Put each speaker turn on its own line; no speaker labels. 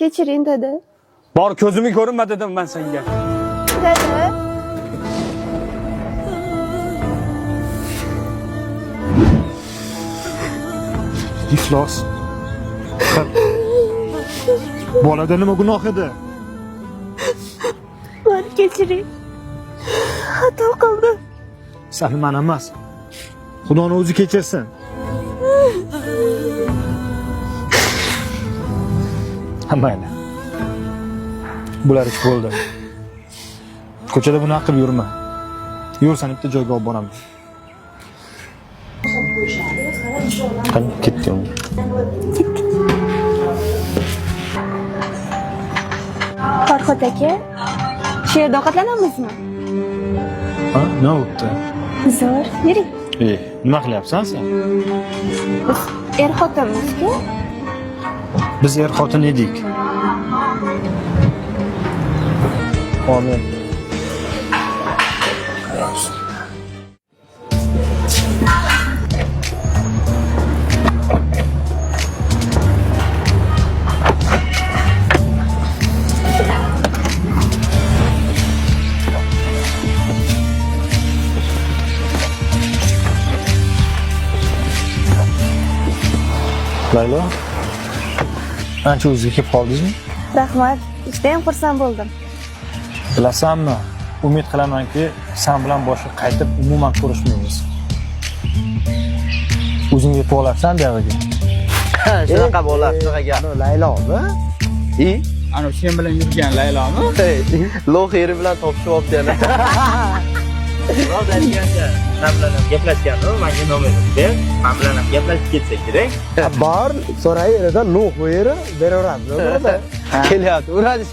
Kechiring dedi.
Bor ko'zimga ko'rinma dedim men senga.
Dedi.
Iflos. Bolada nima gunoh edi?
Meni kechiring. Xato qildim.
Sal man emas. Xudoni o'zi kechirsin. Mayli. Bular ish bo'ldi. Ko'chada bunaqa qilib yurma. Yursan bitta joyga olib boramiz. Qani ketdim.
Farhod aka, shu yerda ovqatlanamizmi?
Ha, nima bo'ldi?
Zo'r, yuring.
Nima qilyapsan sen?
Biz er-xotinmiz-ku.
Biz er-xotin edik. Amin. Laylo, ancha o'ziga kelib qoldingizmi?
Rahmat, ishdayam xursand bo'ldim.
Bilasanmi, umid qilamanki, sen bilan boshqa qaytib umuman ko'rishmaymiz. O'zing yetib olarsan davaga.
Shunaqa bo'ladi, shunaqa gap.
Laylomi?
Ana sen bilan yurgan Laylomi? Lo'q eri bilan topishib olibdi. Birov aytgancha, sen bilan ham gaplashganmi? Menga nomer ber. Men bilan ham gaplashib ketsak kerak.
Bor, so'ray yerida Nuh eri beraveramiz, birodar.
Kelyapti, uradi